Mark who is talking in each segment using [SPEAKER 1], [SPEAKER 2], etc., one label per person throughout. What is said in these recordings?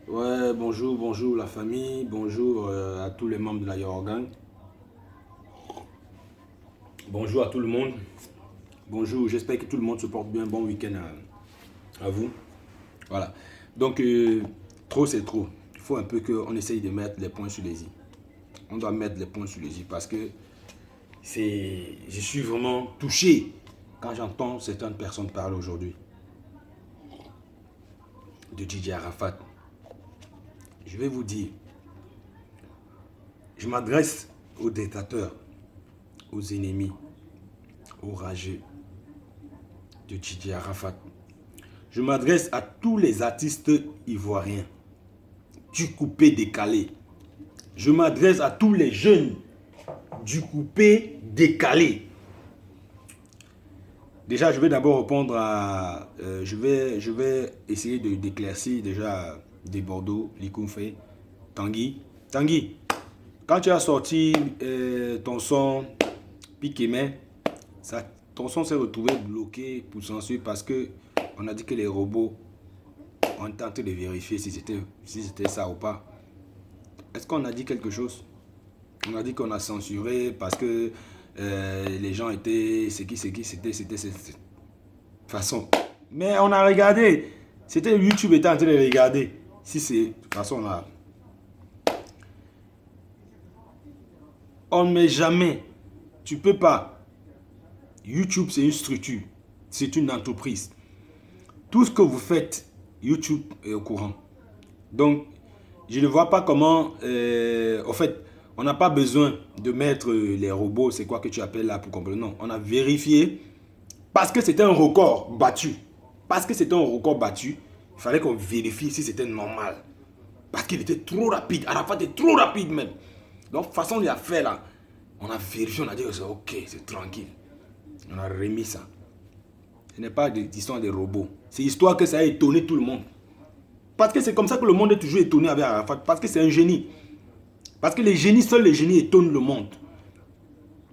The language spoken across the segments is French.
[SPEAKER 1] Ouais, bonjour la famille, bonjour à tous les membres de la Yorgan, bonjour à tout le monde, bonjour, j'espère que tout le monde se porte bien, bon week-end à vous. Voilà, donc trop c'est trop, il faut un peu qu'on essaye de mettre les points sur les i. On doit mettre les points sur les i parce que je suis vraiment touché quand j'entends certaines personnes parler aujourd'hui de Didier Arafat. Je vais vous dire, je m'adresse aux dictateurs, aux ennemis, aux rageux de Didier Arafat. Je m'adresse à tous les artistes ivoiriens du coupé décalé. Je m'adresse à tous les jeunes du coupé décalé. Déjà, je vais d'abord répondre à... je vais essayer d'éclaircir déjà des Bordeaux, Likoumfé, Tanguy. Tanguy, quand tu as sorti ton son Piquemé, ton son s'est retrouvé bloqué pour censure parce que on a dit que les robots ont tenté de vérifier si c'était ça ou pas. Est-ce qu'on a dit quelque chose? On a dit qu'on a censuré parce que les gens étaient... c'était cette façon. Mais on a regardé. C'était YouTube était en train de regarder. Si c'est... De toute façon, on ne met jamais. Tu peux pas. YouTube, c'est une structure. C'est une entreprise. Tout ce que vous faites, YouTube est au courant. Donc, je ne vois pas comment... au fait, on n'a pas besoin de mettre les robots, c'est quoi que tu appelles là pour comprendre. Non, on a vérifié parce que c'était un record battu. Parce que c'était un record battu, il fallait qu'on vérifie si c'était normal. Parce qu'il était trop rapide. Arafat était trop rapide même. Donc, façon il a fait là, on a vérifié, on a dit que c'est ok, c'est tranquille. On a remis ça. Ce n'est pas l'histoire des robots. C'est l'histoire que ça a étonné tout le monde. Parce que c'est comme ça que le monde est toujours étonné avec Arafat. Parce que c'est un génie. Parce que seuls les génies étonnent le monde.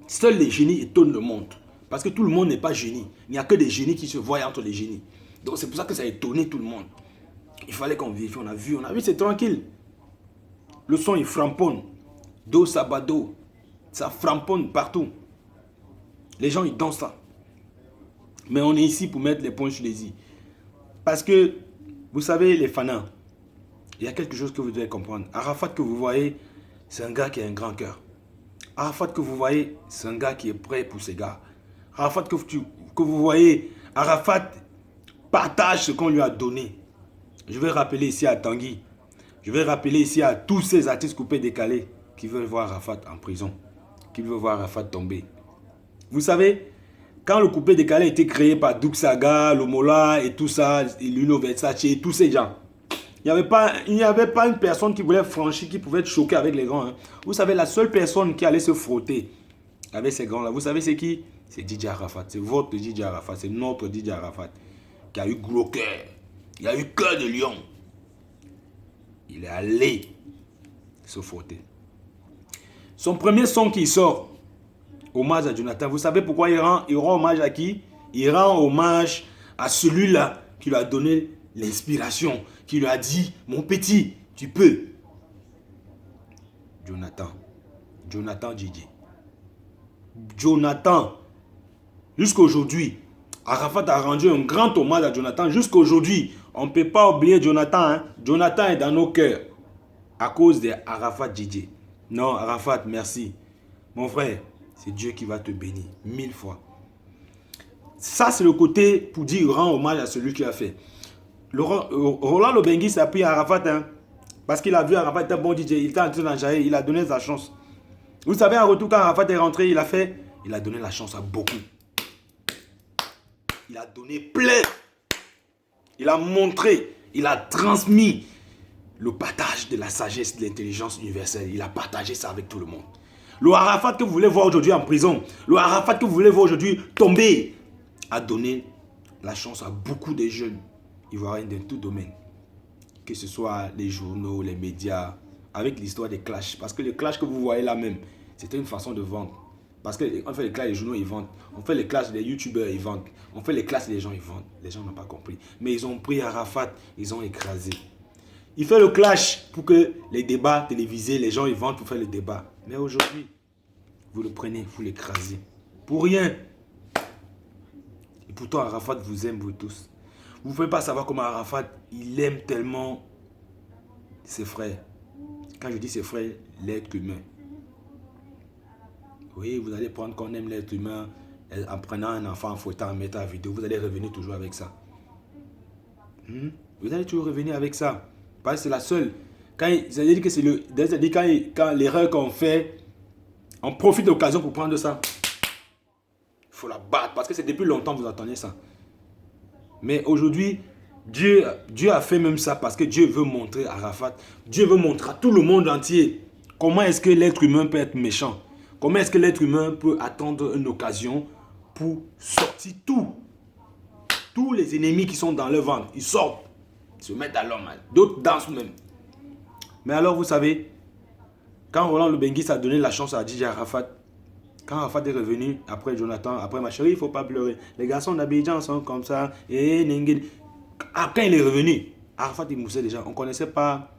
[SPEAKER 1] Seuls les génies étonnent le monde. Parce que tout le monde n'est pas génie. Il n'y a que des génies qui se voient entre les génies. Donc c'est pour ça que ça a étonné tout le monde. Il fallait qu'on vérifie, on a vu, c'est tranquille. Le son il framponne. Do sabado. Ça framponne partout. Les gens ils dansent ça. Mais on est ici pour mettre les points sur les i. Parce que, vous savez, les fanats, il y a quelque chose que vous devez comprendre. Arafat que vous voyez, c'est un gars qui a un grand cœur. Arafat que vous voyez, c'est un gars qui est prêt pour ses gars. Arafat que vous voyez, Arafat partage ce qu'on lui a donné. Je vais rappeler ici à Tanguy. Je vais rappeler ici à tous ces artistes coupés décalés qui veulent voir Arafat en prison, qui veulent voir Arafat tomber. Vous savez, quand le coupé décalé a été créé par Duxaga, Lomola et tout ça, et Luno Versace et tous ces gens, il n'y avait pas une personne qui voulait franchir, qui pouvait être choquée avec les grands. Hein. Vous savez, la seule personne qui allait se frotter avec ces grands-là, vous savez c'est qui? C'est Didier Arafat. C'est votre Didier Arafat. C'est notre Didier Arafat. Qui a eu gros cœur. Il a eu cœur de lion. Il est allé se frotter. Son premier son qui sort, hommage à Jonathan. Vous savez pourquoi il rend hommage à qui? Il rend hommage à celui-là qui lui a donné l'inspiration, qui lui a dit, mon petit, tu peux. Jonathan. Jonathan Didier. Jonathan. Jusqu'à aujourd'hui, Arafat a rendu un grand hommage à Jonathan. Jusqu'à aujourd'hui, on ne peut pas oublier Jonathan. Hein? Jonathan est dans nos cœurs à cause de Arafat Didier. Non, Arafat, merci. Mon frère, c'est Dieu qui va te bénir 1000 fois. Ça, c'est le côté pour dire rend hommage à celui qui a fait. Roland Lobengi s'est appuyé à Arafat, hein, parce qu'il a vu Arafat être un bon DJ. Il était en train d'enjailler, il a donné sa chance. Vous savez, en retour, quand Arafat est rentré, il a donné la chance à beaucoup. Il a donné plein. Il a montré, il a transmis le partage de la sagesse, de l'intelligence universelle. Il a partagé ça avec tout le monde. Le Arafat que vous voulez voir aujourd'hui en prison, le Arafat que vous voulez voir aujourd'hui tomber, a donné la chance à beaucoup de jeunes ivoiriens dans tout domaine. Que ce soit les journaux, les médias, avec l'histoire des clashs. Parce que les clashs que vous voyez là même, c'était une façon de vendre. Parce qu'on fait les clashs, les journaux, ils vendent. On fait les clashs, les youtubeurs, ils vendent. On fait les clashs, les gens, ils vendent. Les gens n'ont pas compris. Mais ils ont pris Arafat, ils ont écrasé. Il fait le clash pour que les débats télévisés, les gens ils vendent pour faire le débat. Mais aujourd'hui, vous le prenez, vous l'écrasez. Pour rien. Et pourtant, Arafat vous aime, vous tous. Vous ne pouvez pas savoir comment Arafat, il aime tellement ses frères. Quand je dis ses frères, l'être humain. Oui, vous allez prendre qu'on aime l'être humain en prenant un enfant, en fouettant, en mettant en vidéo. Vous allez revenir toujours avec ça. Vous allez toujours revenir avec ça. Parce que c'est la seule. Quand l'erreur qu'on fait, on profite de l'occasion pour prendre ça. Il faut la battre. Parce que c'est depuis longtemps que vous attendez ça. Mais aujourd'hui, Dieu a fait même ça parce que Dieu veut montrer à Arafat, Dieu veut montrer à tout le monde entier comment est-ce que l'être humain peut être méchant. Comment est-ce que l'être humain peut attendre une occasion pour sortir tous les ennemis qui sont dans leur ventre. Ils sortent, ils se mettent à l'homme. D'autres dansent même. Mais alors, vous savez, quand Roland Lubengis a donné la chance à DJ Arafat, quand Arafat est revenu, après Jonathan, après ma chérie, il ne faut pas pleurer. Les garçons d'Abidjan sont comme ça. Et quand il est revenu, Arafat il moussait déjà. On ne connaissait pas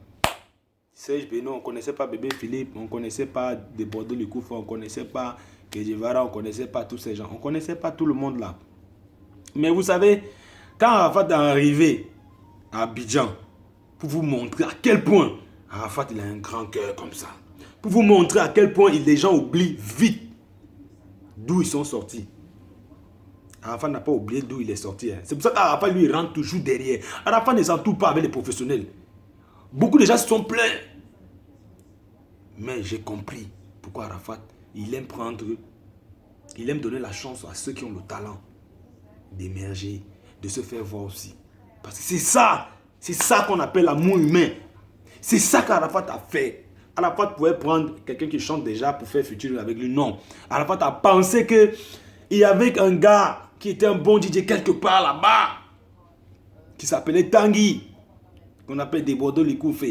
[SPEAKER 1] Serge Beno, on ne connaissait pas Bébé Philippe, on ne connaissait pas de Bordeaux Likoufa, on ne connaissait pas Kejevara, on ne connaissait pas tous ces gens. On ne connaissait pas tout le monde là. Mais vous savez, quand Arafat est arrivé à Abidjan, pour vous montrer à quel point Arafat il a un grand cœur comme ça. Pour vous montrer à quel point les gens oublient vite d'où ils sont sortis. Arafat n'a pas oublié d'où il est sorti. C'est pour ça qu'Arafat lui rentre toujours derrière. Arafat ne s'entoure pas avec les professionnels. Beaucoup de gens se sont plaints. Mais j'ai compris pourquoi Arafat, il aime donner la chance à ceux qui ont le talent d'émerger, de se faire voir aussi. Parce que c'est ça qu'on appelle l'amour humain. C'est ça qu'Arafat a fait. Arafat pouvait prendre quelqu'un qui chante déjà pour faire futur avec lui. Non. Arafat a pensé qu'il y avait un gars qui était un bon DJ quelque part là-bas, qui s'appelait Tanguy, qu'on appelle des Bordeaux Likoufa.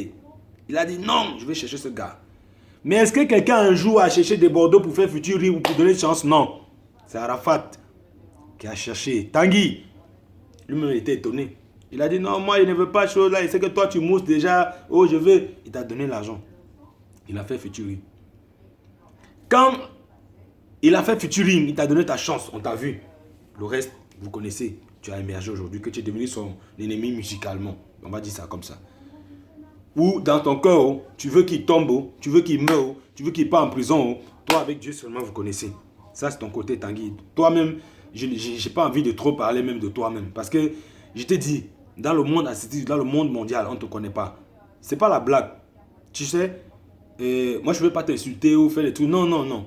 [SPEAKER 1] Il a dit non, je vais chercher ce gars. Mais est-ce que quelqu'un un jour a cherché des Bordeaux pour faire futur ou pour donner une chance? Non. C'est Arafat qui a cherché Tanguy. Lui-même était étonné. Il a dit non, moi il ne veut pas de chose là. Il sait que toi tu mousses déjà. Oh, je veux. Il t'a donné l'argent. Il a fait featuring. Quand il a fait featuring, il t'a donné ta chance, on t'a vu. Le reste, vous connaissez. Tu as émergé aujourd'hui, que tu es devenu son ennemi musicalement. On va dire ça comme ça. Ou dans ton cœur, tu veux qu'il tombe, tu veux qu'il meure, tu veux qu'il parte en prison. Toi, avec Dieu seulement, vous connaissez. Ça, c'est ton côté Tanguy. Toi-même, je n'ai pas envie de trop parler même de toi-même. Parce que je t'ai dit, dans le monde mondial, on ne te connaît pas. Ce n'est pas la blague. Tu sais, moi, je ne veux pas t'insulter ou faire des trucs. Non, non, non.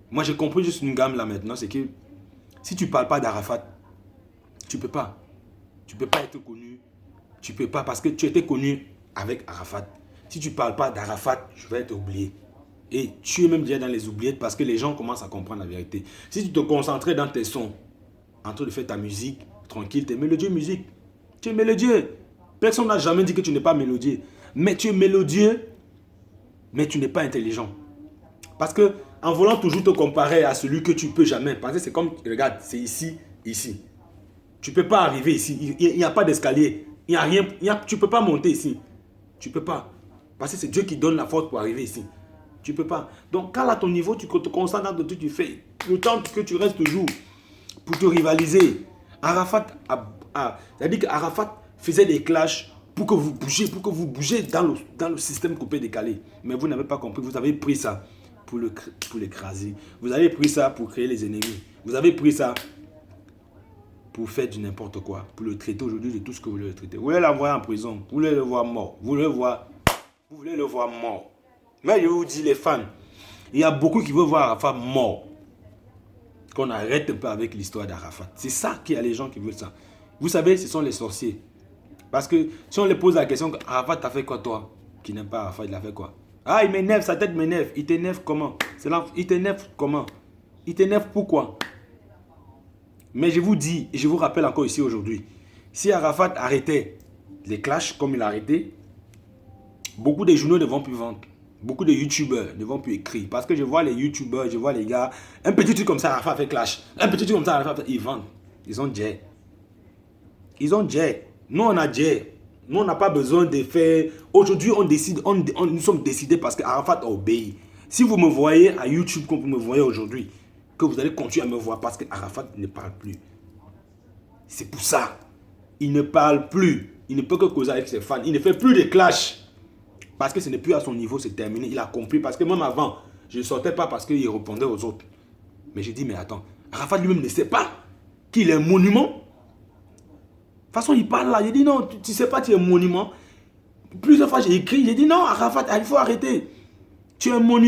[SPEAKER 1] Moi, j'ai compris juste une gamme là maintenant. C'est que si tu ne parles pas d'Arafat, tu ne peux pas. Tu ne peux pas être connu. Tu ne peux pas parce que tu étais connu avec Arafat. Si tu ne parles pas d'Arafat, je vais être oublié. Et tu es même déjà dans les oubliettes parce que les gens commencent à comprendre la vérité. Si tu te concentrais dans tes sons, en train de faire ta musique, tranquille, tu es mélodieux musique. Tu es mélodieux. Personne n'a jamais dit que tu n'es pas mélodieux. Mais tu es mélodieux, mais tu n'es pas intelligent. Parce que en voulant toujours te comparer à celui que tu ne peux jamais, parce que c'est comme, regarde, c'est ici, ici. Tu ne peux pas arriver ici. Il n'y a pas d'escalier. Il n'y a rien. Tu ne peux pas monter ici. Tu ne peux pas. Parce que c'est Dieu qui donne la force pour arriver ici. Tu ne peux pas. Donc, quand à ton niveau, tu te concentres dans tout ce que tu fais, le temps que tu restes toujours pour te rivaliser. Arafat c'est-à-dire qu'Arafat faisait des clashs pour que vous bougez dans le système coupé-décalé. Mais vous n'avez pas compris. Vous avez pris ça pour l'écraser. Vous avez pris ça pour créer les ennemis. Vous avez pris ça pour faire du n'importe quoi. Pour le traiter aujourd'hui de tout ce que vous voulez le traiter. Vous voulez l'envoyer en prison. Vous voulez le voir mort. Vous voulez le voir mort. Mais je vous dis, les fans, il y a beaucoup qui veulent voir Arafat mort. Qu'on arrête un peu avec l'histoire d'Arafat. C'est ça qu'il y a les gens qui veulent ça. Vous savez, ce sont les sorciers. Parce que si on les pose la question, Arafat t'as fait quoi toi? Qui n'aime pas Arafat, il a fait quoi? Ah, il m'énerve, sa tête m'énerve. Il t'énerve comment? Il t'énerve comment? Il t'énerve pourquoi? Mais je vous dis, et je vous rappelle encore ici aujourd'hui, si Arafat arrêtait les clashs comme il a arrêté, beaucoup de journaux ne vont plus vendre. Beaucoup de youtubeurs ne vont plus écrire. Parce que je vois les youtubeurs, je vois les gars, un petit truc comme ça, Arafat fait clash. Un petit truc comme ça, Arafat fait... Ils vendent. Ils ont jet. Ils ont jet. Nous, on a jet. Nous, on n'a pas besoin de faire... Aujourd'hui, on décide, nous sommes décidés parce qu'Arafat a obéi. Si vous me voyez à YouTube comme vous me voyez aujourd'hui, que vous allez continuer à me voir parce qu'Arafat ne parle plus. C'est pour ça. Il ne parle plus. Il ne peut que causer avec ses fans. Il ne fait plus de clash. Parce que ce n'est plus à son niveau, c'est terminé. Il a compris. Parce que même avant, je ne sortais pas parce qu'il répondait aux autres. Mais j'ai dit, mais attends, Arafat lui-même ne sait pas qu'il est un monument. De toute façon, il parle là. J'ai dit, non, tu ne sais pas, tu es un monument. Plusieurs fois, j'ai écrit, j'ai dit, non, Arafat, il faut arrêter. Tu es un monument.